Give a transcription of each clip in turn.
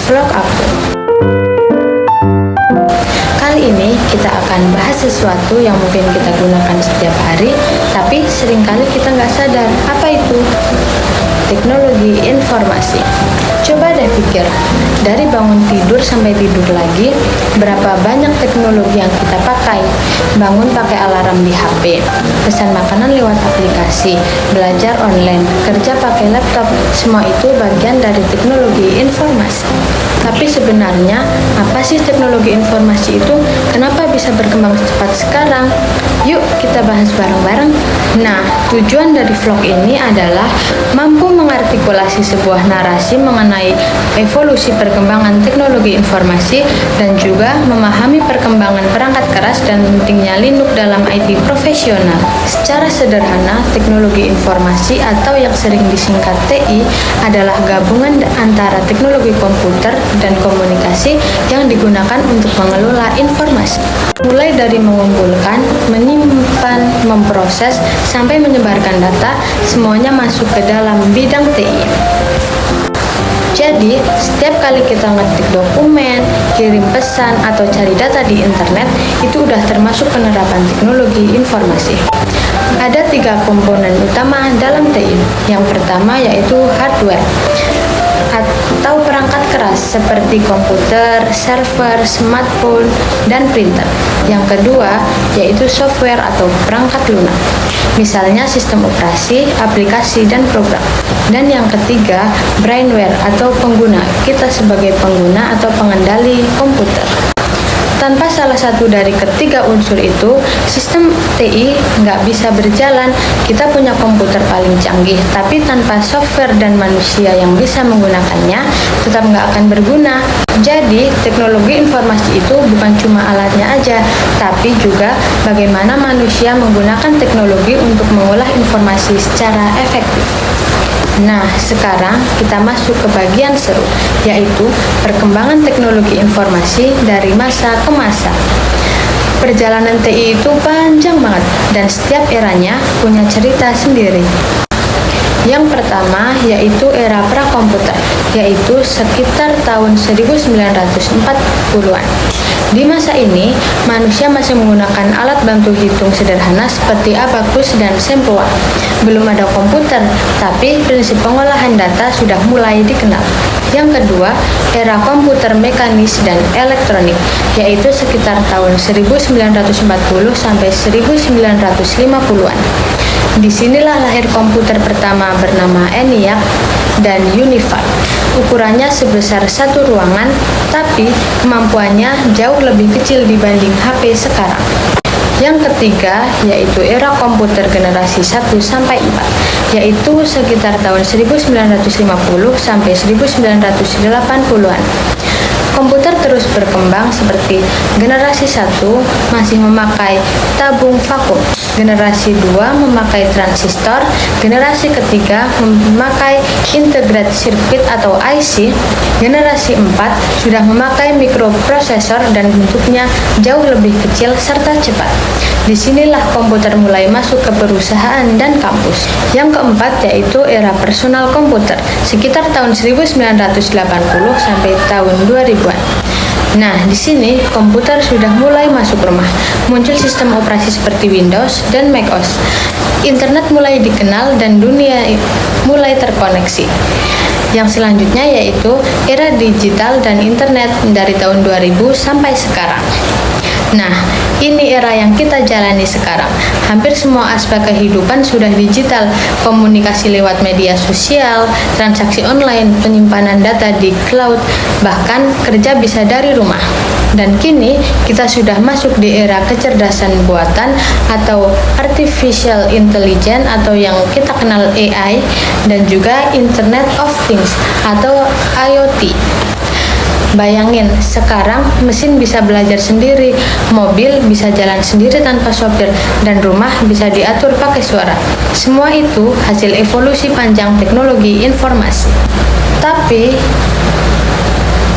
vlog aku. Kali ini kita akan bahas sesuatu yang mungkin kita gunakan setiap hari, tapi seringkali kita nggak sadar apa itu. Teknologi informasi. Coba deh pikir, dari bangun tidur sampai tidur lagi, berapa banyak teknologi yang kita pakai? Bangun pakai alarm di HP, pesan makanan lewat aplikasi, belajar online, kerja pakai laptop, semua itu bagian dari teknologi informasi. Tapi sebenarnya, apa sih teknologi informasi itu? Kenapa bisa berkembang cepat sekarang? Yuk kita bahas bareng-bareng. Nah, tujuan dari vlog ini adalah mampu mengartikulasi sebuah narasi mengenai evolusi perkembangan teknologi informasi dan juga memahami perkembangan perangkat keras dan pentingnya Linux dalam IT profesional. Secara sederhana, teknologi informasi atau yang sering disingkat TI adalah gabungan antara teknologi komputer dan komunikasi yang digunakan untuk mengelola informasi. Mulai dari mengumpulkan, menyimpan, memproses, sampai menyebarkan data, semuanya masuk ke dalam bidang TI. Jadi, setiap kali kita ngetik dokumen, kirim pesan, atau cari data di internet, itu udah termasuk penerapan teknologi informasi. Ada 3 komponen utama dalam TI. Yang pertama yaitu hardware atau perangkat keras seperti komputer, server, smartphone, dan printer. Yang kedua yaitu software atau perangkat lunak, misalnya sistem operasi, aplikasi, dan program. Dan yang ketiga, brainware atau pengguna, kita sebagai pengguna atau pengendali komputer. Tanpa salah satu dari ketiga unsur itu, sistem TI nggak bisa berjalan. Kita punya komputer paling canggih, tapi tanpa software dan manusia yang bisa menggunakannya, tetap nggak akan berguna. Jadi, teknologi informasi itu bukan cuma alatnya aja, tapi juga bagaimana manusia menggunakan teknologi untuk mengolah informasi secara efektif. Nah, sekarang kita masuk ke bagian seru, yaitu perkembangan teknologi informasi dari masa ke masa. Perjalanan TI itu panjang banget, dan setiap eranya punya cerita sendiri. Yang pertama yaitu era prakomputer, yaitu sekitar tahun 1940-an. Di masa ini, manusia masih menggunakan alat bantu hitung sederhana seperti abakus dan sempoa. Belum ada komputer, tapi prinsip pengolahan data sudah mulai dikenal. Yang kedua, era komputer mekanis dan elektronik, yaitu sekitar tahun 1940 sampai 1950-an. Disinilah lahir komputer pertama bernama ENIAC dan UNIVAC. Ukurannya sebesar satu ruangan, tapi kemampuannya jauh lebih kecil dibanding HP sekarang. Yang ketiga yaitu era komputer generasi 1 sampai 4, yaitu sekitar tahun 1950 sampai 1980-an. Komputer terus berkembang seperti generasi 1 masih memakai tabung vakum, generasi 2 memakai transistor, generasi ketiga memakai integrated circuit atau IC, generasi 4 sudah memakai mikroprosesor dan bentuknya jauh lebih kecil serta cepat. Disinilah komputer mulai masuk ke perusahaan dan kampus. Yang keempat yaitu era personal komputer, sekitar tahun 1980 sampai tahun 2000-an. Nah, di sini komputer sudah mulai masuk rumah. Muncul sistem operasi seperti Windows dan macOS. Internet mulai dikenal dan dunia mulai terkoneksi. Yang selanjutnya yaitu era digital dan internet dari tahun 2000 sampai sekarang. Nah, ini era yang kita jalani sekarang. Hampir semua aspek kehidupan sudah digital, komunikasi lewat media sosial, transaksi online, penyimpanan data di cloud, bahkan kerja bisa dari rumah. Dan kini kita sudah masuk di era kecerdasan buatan atau artificial intelligence atau yang kita kenal AI, dan juga Internet of Things atau IoT. Bayangin, sekarang mesin bisa belajar sendiri, mobil bisa jalan sendiri tanpa sopir, dan rumah bisa diatur pakai suara. Semua itu hasil evolusi panjang teknologi informasi. Tapi,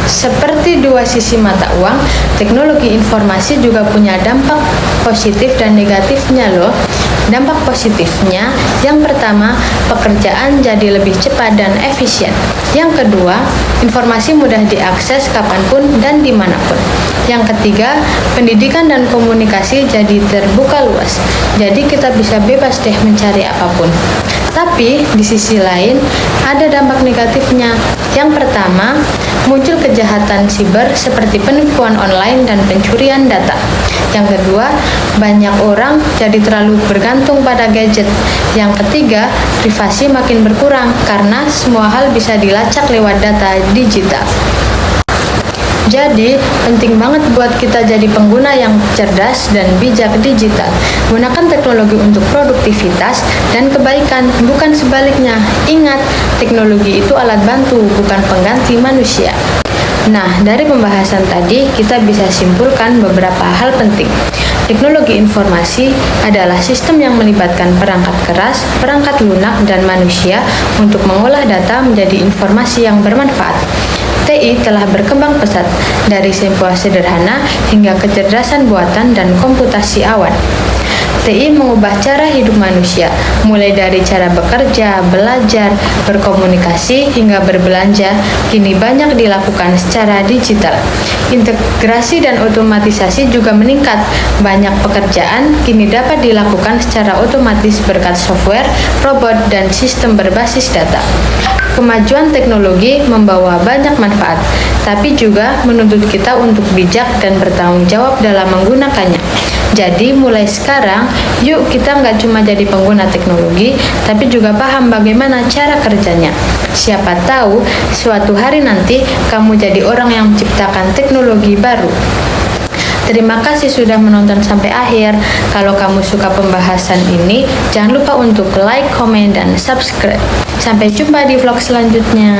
seperti dua sisi mata uang, teknologi informasi juga punya dampak positif dan negatifnya loh. Dampak positifnya, yang pertama, pekerjaan jadi lebih cepat dan efisien. Yang kedua, informasi mudah diakses kapanpun dan dimanapun. Yang ketiga, pendidikan dan komunikasi jadi terbuka luas. Jadi kita bisa bebas deh mencari apapun. Tapi di sisi lain ada dampak negatifnya. Yang pertama, muncul kejahatan siber seperti penipuan online dan pencurian data. Yang kedua, banyak orang jadi terlalu bergantung pada gadget. Yang ketiga, privasi makin berkurang karena semua hal bisa dilacak lewat data digital. Jadi, penting banget buat kita jadi pengguna yang cerdas dan bijak digital. Gunakan teknologi untuk produktivitas dan kebaikan, bukan sebaliknya. Ingat, teknologi itu alat bantu, bukan pengganti manusia. Nah, dari pembahasan tadi, kita bisa simpulkan beberapa hal penting. Teknologi informasi adalah sistem yang melibatkan perangkat keras, perangkat lunak, dan manusia untuk mengolah data menjadi informasi yang bermanfaat. TI telah berkembang pesat, dari simpul sederhana hingga kecerdasan buatan dan komputasi awan. TI mengubah cara hidup manusia, mulai dari cara bekerja, belajar, berkomunikasi, hingga berbelanja, kini banyak dilakukan secara digital. Integrasi dan otomatisasi juga meningkat. Banyak pekerjaan kini dapat dilakukan secara otomatis berkat software, robot, dan sistem berbasis data. Kemajuan teknologi membawa banyak manfaat, tapi juga menuntut kita untuk bijak dan bertanggung jawab dalam menggunakannya. Jadi mulai sekarang, yuk kita nggak cuma jadi pengguna teknologi, tapi juga paham bagaimana cara kerjanya. Siapa tahu, suatu hari nanti kamu jadi orang yang menciptakan teknologi baru. Terima kasih sudah menonton sampai akhir. Kalau kamu suka pembahasan ini, jangan lupa untuk like, komen, dan subscribe. Sampai jumpa di vlog selanjutnya.